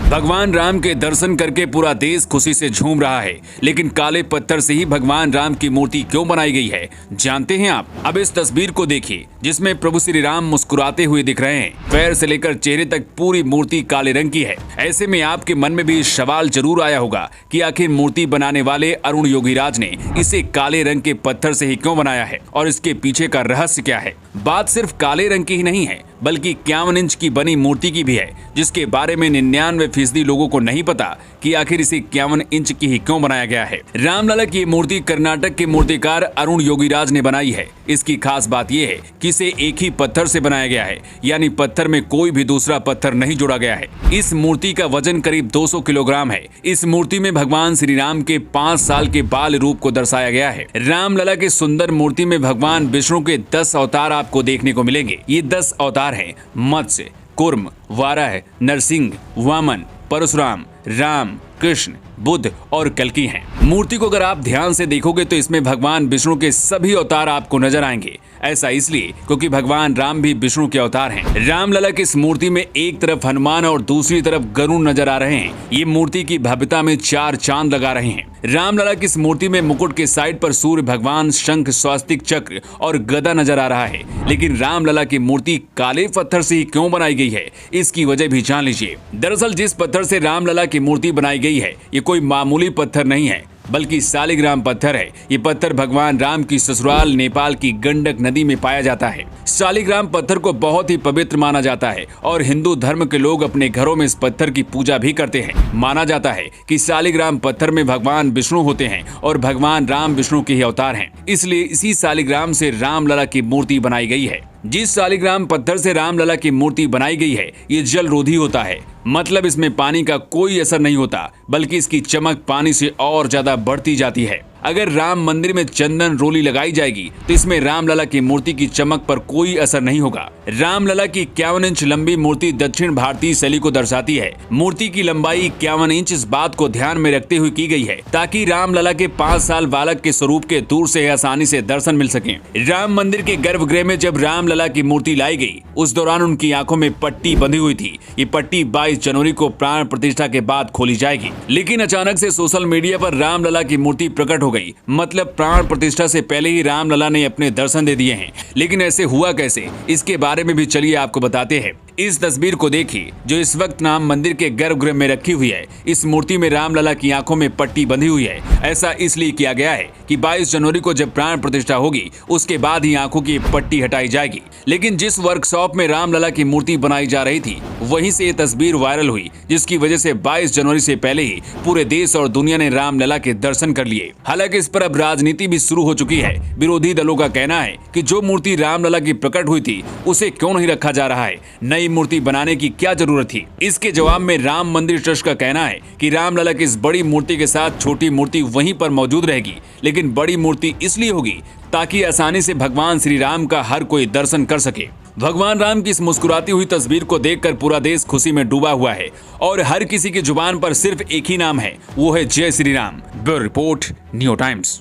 भगवान राम के दर्शन करके पूरा देश खुशी से झूम रहा है, लेकिन काले पत्थर से ही भगवान राम की मूर्ति क्यों बनाई गई है, जानते हैं आप? अब इस तस्वीर को देखिए, जिसमें प्रभु श्री राम मुस्कुराते हुए दिख रहे हैं। पैर से लेकर चेहरे तक पूरी मूर्ति काले रंग की है। ऐसे में आपके मन में भी सवाल जरूर आया होगा कि आखिर मूर्ति बनाने वाले अरुण योगीराज ने इसे काले रंग के पत्थर से ही क्यों बनाया है और इसके पीछे का रहस्य क्या है। बात सिर्फ काले रंग की ही नहीं है, बल्कि 51 इंच की बनी मूर्ति की भी है, जिसके बारे में 99% लोगों को नहीं पता कि आखिर इसे 51 इंच की ही क्यों बनाया गया है। रामलला की मूर्ति कर्नाटक के मूर्तिकार अरुण योगीराज ने बनाई है। इसकी खास बात यह है कि इसे एक ही पत्थर से बनाया गया है, यानी पत्थर में कोई भी दूसरा पत्थर नहीं जोड़ा गया है। इस मूर्ति का वजन करीब 200 किलोग्राम है। इस मूर्ति में भगवान श्री राम के 5 साल के बाल रूप को दर्शाया गया है। रामलला की सुंदर मूर्ति में भगवान विष्णु के 10 अवतार आपको देखने को मिलेंगे। ये 10 अवतार हैं: मत्स्य, कूर्म, वाराह, नरसिंह, वामन, परशुराम, राम, कृष्ण, बुद्ध और कल्कि हैं। मूर्ति को अगर आप ध्यान से देखोगे तो इसमें भगवान विष्णु के सभी अवतार आपको नजर आएंगे। ऐसा इसलिए क्योंकि भगवान राम भी विष्णु के अवतार हैं। रामलला की इस मूर्ति में एक तरफ हनुमान और दूसरी तरफ गरुड़ नजर आ रहे हैं। ये मूर्ति की भव्यता में 4 चांद लगा रहे हैं। रामलला की इस मूर्ति में मुकुट के साइड पर सूर्य भगवान, शंख, स्वास्तिक चक्र और गदा नजर आ रहा है। लेकिन रामलला की मूर्ति काले पत्थर से ही क्यों बनाई गई है, इसकी वजह भी जान लीजिए। दरअसल जिस पत्थर से रामलला की मूर्ति बनाई गई है, ये कोई मामूली पत्थर नहीं है, बल्कि शालिग्राम पत्थर है। ये पत्थर भगवान राम की ससुराल नेपाल की गंडक नदी में पाया जाता है। शालिग्राम पत्थर को बहुत ही पवित्र माना जाता है और हिंदू धर्म के लोग अपने घरों में इस पत्थर की पूजा भी करते हैं। माना जाता है कि शालिग्राम पत्थर में भगवान विष्णु होते हैं और भगवान राम विष्णु के ही अवतार हैं। इसलिए इसी शालिग्राम से रामलला की मूर्ति बनाई गई है। जिस शालिग्राम पत्थर से रामलला की मूर्ति बनाई गई है, ये जल रोधी होता है। मतलब इसमें पानी का कोई असर नहीं होता, बल्कि इसकी चमक पानी से और ज्यादा बढ़ती जाती है। अगर राम मंदिर में चंदन रोली लगाई जाएगी तो इसमें रामलला की मूर्ति की चमक पर कोई असर नहीं होगा। रामलला की 51 इंच लंबी मूर्ति दक्षिण भारतीय शैली को दर्शाती है। मूर्ति की लंबाई 51 इंच इस बात को ध्यान में रखते हुए की गई है ताकि रामलला के 5 साल बालक के स्वरूप के दूर से आसानी से दर्शन मिल सके। राम मंदिर के गर्भगृह में जब रामलला की मूर्ति लाई गई, उस दौरान उनकी आंखों में पट्टी बंधी हुई थी। ये पट्टी 22 जनवरी को प्राण प्रतिष्ठा के बाद खोली जाएगी। लेकिन अचानक से सोशल मीडिया पर रामलला की मूर्ति प्रकट हो गई। मतलब प्राण प्रतिष्ठा से पहले ही रामलला ने अपने दर्शन दे दिए हैं। लेकिन ऐसे हुआ कैसे, इसके बारे में भी चलिए आपको बताते हैं। इस तस्वीर को देखिए, जो इस वक्त राम मंदिर के गर्भगृह में रखी हुई है। इस मूर्ति में रामलला की आंखों में पट्टी बंधी हुई है। ऐसा इसलिए किया गया है कि 22 जनवरी को जब प्राण प्रतिष्ठा होगी, उसके बाद ही आंखों की पट्टी हटाई जाएगी। लेकिन जिस वर्कशॉप में रामलला की मूर्ति बनाई जा रही थी, वहीं से ये तस्वीर वायरल हुई, जिसकी वजह से 22 जनवरी से पहले ही पूरे देश और दुनिया ने रामलला के दर्शन कर लिए। हालांकि इस पर अब राजनीति भी शुरू हो चुकी है। विरोधी दलों का कहना है कि जो मूर्ति रामलला की प्रकट हुई थी, उसे क्यों नहीं रखा जा रहा है, नई मूर्ति बनाने की क्या जरूरत थी। इसके जवाब में राम मंदिर ट्रस्ट का कहना है कि रामलला की इस बड़ी मूर्ति के साथ छोटी मूर्ति वहीं पर मौजूद रहेगी, लेकिन बड़ी मूर्ति इसलिए होगी ताकि आसानी से भगवान श्री राम का हर कोई दर्शन कर सके। भगवान राम की इस मुस्कुराती हुई तस्वीर को देखकर पूरा देश खुशी में डूबा हुआ है और हर किसी की जुबान पर सिर्फ एक ही नाम है, वो है जय Shri Ram. Bureau report, new times.